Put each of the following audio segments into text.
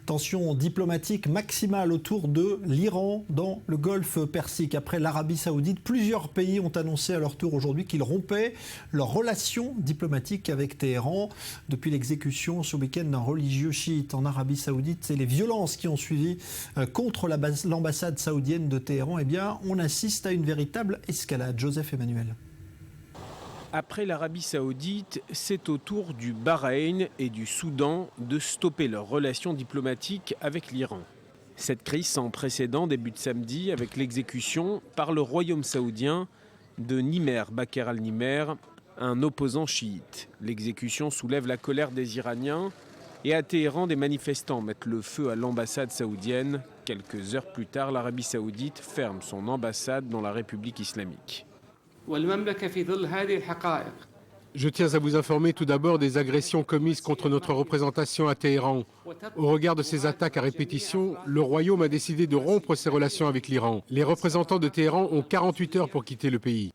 Tension diplomatique maximale autour de l'Iran dans le Golfe Persique. Après l'Arabie Saoudite, plusieurs pays ont annoncé à leur tour aujourd'hui qu'ils rompaient leurs relations diplomatiques avec Téhéran. Depuis l'exécution ce week-end d'un religieux chiite en Arabie Saoudite et les violences qui ont suivi contre l'ambassade saoudienne de Téhéran, eh bien, on assiste à une véritable escalade. Joseph Emmanuel. Après l'Arabie Saoudite, c'est au tour du Bahreïn et du Soudan de stopper leurs relations diplomatiques avec l'Iran. Cette crise sans précédent débute samedi avec l'exécution par le royaume saoudien de Nimer Bakr al-Nimer, un opposant chiite. L'exécution soulève la colère des Iraniens et à Téhéran, des manifestants mettent le feu à l'ambassade saoudienne. Quelques heures plus tard, l'Arabie Saoudite ferme son ambassade dans la République islamique. Je tiens à vous informer tout d'abord des agressions commises contre notre représentation à Téhéran. Au regard de ces attaques à répétition, le Royaume a décidé de rompre ses relations avec l'Iran. Les représentants de Téhéran ont 48 heures pour quitter le pays.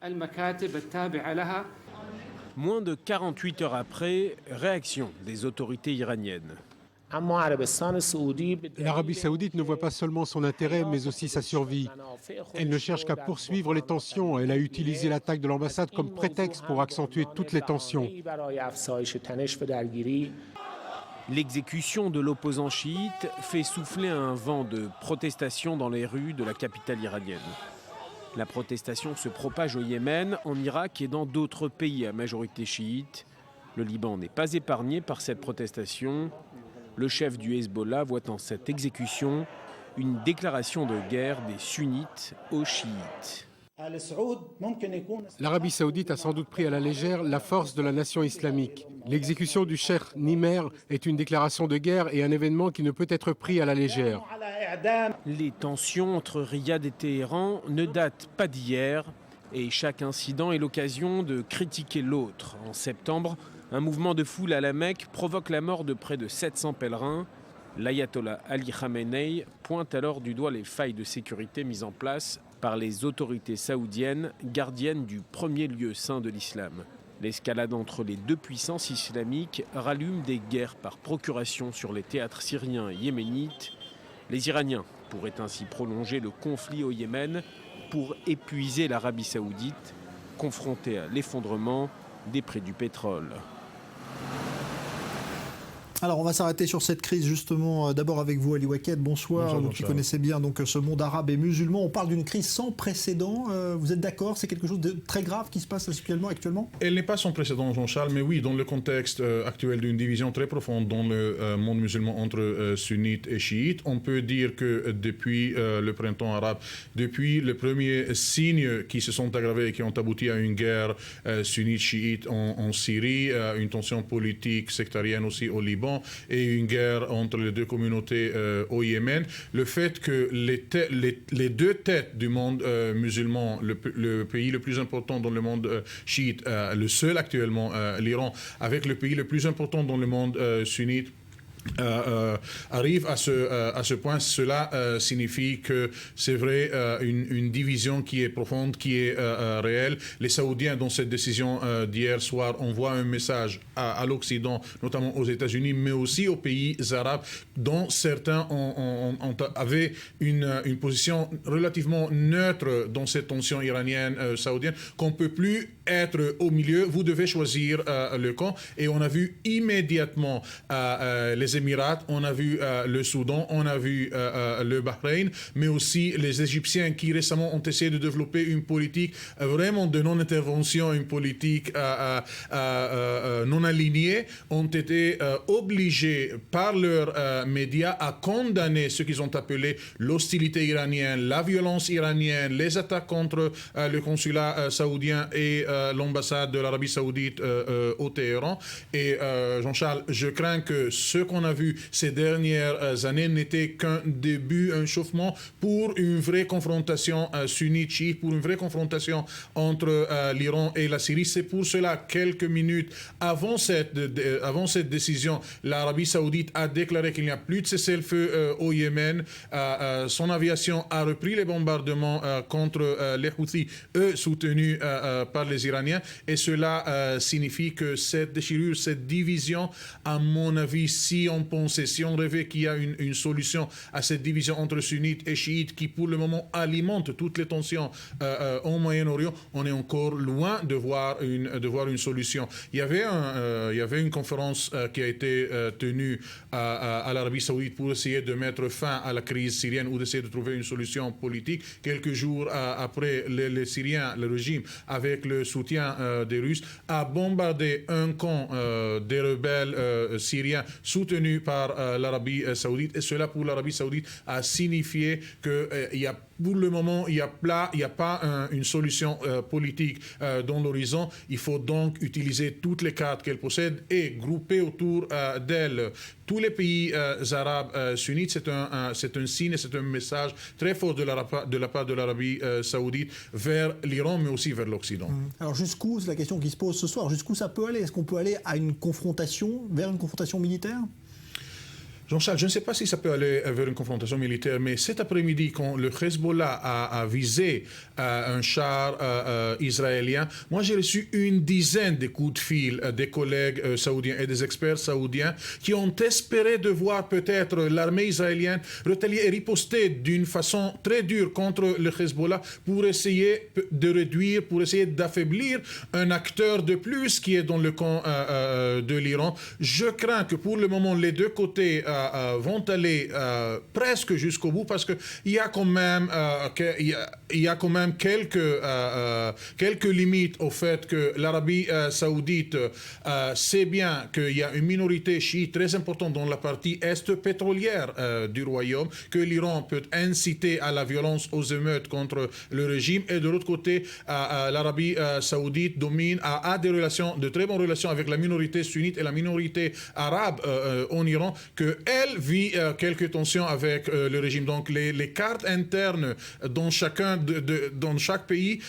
Moins de 48 heures après, réaction des autorités iraniennes. L'Arabie Saoudite ne voit pas seulement son intérêt, mais aussi sa survie. Elle ne cherche qu'à poursuivre les tensions. Elle a utilisé l'attaque de l'ambassade comme prétexte pour accentuer toutes les tensions. L'exécution de l'opposant chiite fait souffler un vent de protestation dans les rues de la capitale iranienne. La protestation se propage au Yémen, en Irak et dans d'autres pays à majorité chiite. Le Liban n'est pas épargné par cette protestation. Le chef du Hezbollah voit en cette exécution une déclaration de guerre des sunnites aux chiites. L'Arabie Saoudite a sans doute pris à la légère la force de la nation islamique. L'exécution du cheikh Nimer est une déclaration de guerre et un événement qui ne peut être pris à la légère. Les tensions entre Riyad et Téhéran ne datent pas d'hier et chaque incident est l'occasion de critiquer l'autre. En septembre, un mouvement de foule à la Mecque provoque la mort de près de 700 pèlerins. L'ayatollah Ali Khamenei pointe alors du doigt les failles de sécurité mises en place par les autorités saoudiennes, gardiennes du premier lieu saint de l'islam. L'escalade entre les deux puissances islamiques rallume des guerres par procuration sur les théâtres syriens et yéménites. Les Iraniens pourraient ainsi prolonger le conflit au Yémen pour épuiser l'Arabie Saoudite, confrontée à l'effondrement des prix du pétrole. Alors on va s'arrêter sur cette crise justement d'abord avec vous Ali Waqued, bonsoir, vous qui connaissez bien donc ce monde arabe et musulman. On parle d'une crise sans précédent, vous êtes d'accord, c'est quelque chose de très grave qui se passe actuellement? Elle n'est pas sans précédent Jean-Charles, mais oui, dans le contexte actuel d'une division très profonde dans le monde musulman entre sunnites et chiites, on peut dire que depuis le printemps arabe, depuis les premiers signes qui se sont aggravés et qui ont abouti à une guerre sunnite-chiite en Syrie, une tension politique sectarienne aussi au Liban, et une guerre entre les deux communautés au Yémen, le fait que les deux têtes du monde musulman, le pays le plus important dans le monde chiite, le seul actuellement, l'Iran, avec le pays le plus important dans le monde sunnite, arrive à ce point. Cela signifie que c'est vrai une division qui est profonde, qui est réelle. Les Saoudiens, dans cette décision d'hier soir, envoient un message à l'Occident, notamment aux États-Unis, mais aussi aux pays arabes, dont certains avaient une position relativement neutre dans cette tension iranienne saoudienne, qu'on ne peut plus être au milieu, vous devez choisir le camp. Et on a vu immédiatement les Émirats, on a vu le Soudan, on a vu le Bahreïn, mais aussi les Égyptiens qui récemment ont essayé de développer une politique vraiment de non-intervention, une politique non alignée, ont été obligés par leurs médias à condamner ce qu'ils ont appelé l'hostilité iranienne, la violence iranienne, les attaques contre le consulat saoudien et l'ambassade de l'Arabie Saoudite au Téhéran. Et Jean-Charles, je crains que ce qu'on a vu ces dernières années n'était qu'un début, un chauffement pour une vraie confrontation sunnite-chiite, pour une vraie confrontation entre l'Iran et la Syrie. C'est pour cela, quelques minutes avant cette décision, l'Arabie Saoudite a déclaré qu'il n'y a plus de cessez-le-feu au Yémen. Son aviation a repris les bombardements contre les Houthis, eux soutenus par les Iraniens. Et cela signifie que cette déchirure, cette division, à mon avis, si on pensait, si on rêvait qu'il y a une solution à cette division entre sunnites et chiites qui, pour le moment, alimente toutes les tensions au Moyen-Orient, on est encore loin de voir une solution. Il y avait une conférence qui a été tenue à l'Arabie Saoudite pour essayer de mettre fin à la crise syrienne ou d'essayer de trouver une solution politique. Quelques jours après, les Syriens, le régime, avec le soutien des Russes, a bombardé un camp des rebelles syriens soutenus par l'Arabie Saoudite. Et cela, pour l'Arabie Saoudite, a signifié qu'il y a pour le moment, il n'y a pas une solution politique dans l'horizon. Il faut donc utiliser toutes les cartes qu'elle possède et grouper autour d'elle tous les pays arabes sunnites. C'est un signe, c'est un message très fort de la part de l'Arabie Saoudite vers l'Iran, mais aussi vers l'Occident. Alors jusqu'où, c'est la question qui se pose ce soir, jusqu'où ça peut aller? Est-ce qu'on peut aller à une confrontation, vers une confrontation militaire? Jean-Charles, je ne sais pas si ça peut aller vers une confrontation militaire, mais cet après-midi, quand le Hezbollah a visé un char israélien, moi j'ai reçu une dizaine de coups de fil des collègues saoudiens et des experts saoudiens qui ont espéré de voir peut-être l'armée israélienne retalier et riposter d'une façon très dure contre le Hezbollah pour essayer de réduire, pour essayer d'affaiblir un acteur de plus qui est dans le camp de l'Iran. Je crains que pour le moment, les deux côtés vont aller presque jusqu'au bout parce qu'il y a quand même, quelques limites au fait que l'Arabie Saoudite sait bien qu'il y a une minorité chiite très importante dans la partie est pétrolière du royaume, que l'Iran peut inciter à la violence, aux émeutes contre le régime, et de l'autre côté, l'Arabie Saoudite domine, a des relations, de très bonnes relations avec la minorité sunnite et la minorité arabe en Iran, qu'elle vit quelques tensions avec le régime. Donc les cartes internes dans chaque pays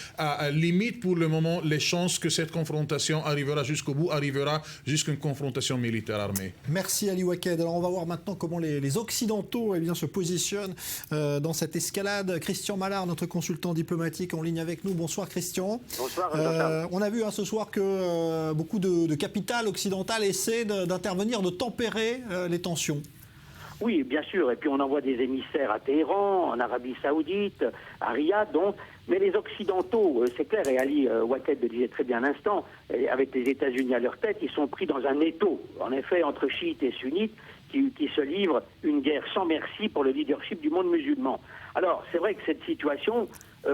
limitent pour le moment les chances que cette confrontation arrivera jusqu'au bout, arrivera jusqu'à une confrontation militaire armée. Merci Ali Waked. Alors on va voir maintenant comment les Occidentaux se positionnent dans cette escalade. Christian Mallard, notre consultant diplomatique, en ligne avec nous. Bonsoir Christian. Bonsoir. On a vu ce soir que beaucoup de capitales occidentales essaient d'intervenir, de tempérer les tensions. Oui, bien sûr. Et puis on envoie des émissaires à Téhéran, en Arabie Saoudite, à Riyad, donc. Mais les Occidentaux, c'est clair, et Ali Waked le disait très bien à l'instant, avec les États-Unis à leur tête, ils sont pris dans un étau, en effet, entre chiites et sunnites, qui se livrent une guerre sans merci pour le leadership du monde musulman. Alors, c'est vrai que cette situation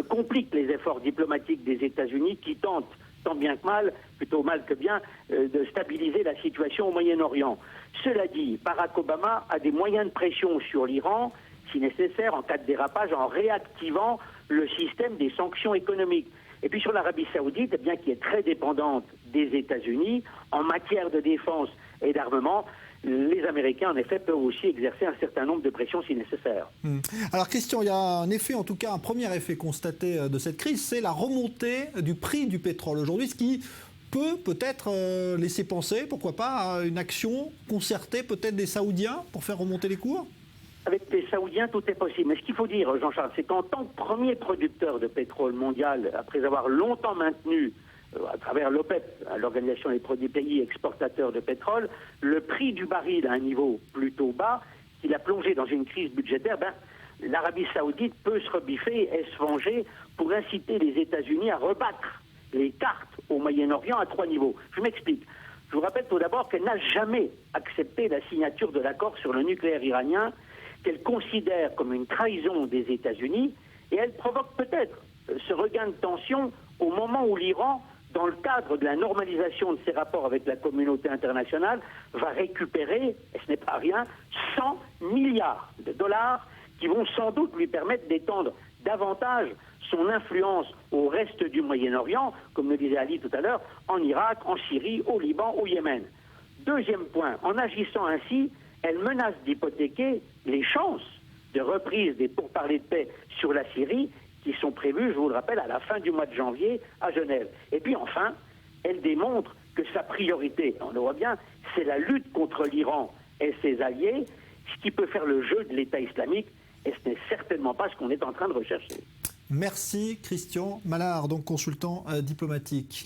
complique les efforts diplomatiques des États-Unis qui tentent, tant bien que mal, plutôt mal que bien, de stabiliser la situation au Moyen-Orient. Cela dit, Barack Obama a des moyens de pression sur l'Iran, si nécessaire, en cas de dérapage, en réactivant le système des sanctions économiques. Et puis sur l'Arabie Saoudite, eh bien, qui est très dépendante des États-Unis, en matière de défense et d'armement, les Américains, en effet, peuvent aussi exercer un certain nombre de pressions si nécessaire. Alors, Christian, il y a un effet, en tout cas, un premier effet constaté de cette crise, c'est la remontée du prix du pétrole aujourd'hui, ce qui peut-être laisser penser, pourquoi pas, à une action concertée peut-être des Saoudiens pour faire remonter les cours? Avec les Saoudiens, tout est possible. Mais ce qu'il faut dire, Jean-Charles, c'est qu'en tant que premier producteur de pétrole mondial, après avoir longtemps maintenu à travers l'OPEP, l'Organisation des pays exportateurs de pétrole, le prix du baril à un niveau plutôt bas, qu'il a plongé dans une crise budgétaire, l'Arabie Saoudite peut se rebiffer et se venger pour inciter les États-Unis à rebattre les cartes au Moyen-Orient à 3 niveaux. Je m'explique. Je vous rappelle tout d'abord qu'elle n'a jamais accepté la signature de l'accord sur le nucléaire iranien, qu'elle considère comme une trahison des États-Unis, et elle provoque peut-être ce regain de tension au moment où l'Iran, dans le cadre de la normalisation de ses rapports avec la communauté internationale, va récupérer, et ce n'est pas rien, 100 milliards de dollars qui vont sans doute lui permettre d'étendre davantage son influence au reste du Moyen-Orient, comme le disait Ali tout à l'heure, en Irak, en Syrie, au Liban, au Yémen. Deuxième point, en agissant ainsi, elle menace d'hypothéquer les chances de reprise des pourparlers de paix sur la Syrie qui sont prévues, je vous le rappelle, à la fin du mois de janvier à Genève. Et puis enfin, elle démontre que sa priorité, on le voit bien, c'est la lutte contre l'Iran et ses alliés, ce qui peut faire le jeu de l'État islamique, et ce n'est certainement pas ce qu'on est en train de rechercher. Merci Christian Mallard, donc consultant diplomatique.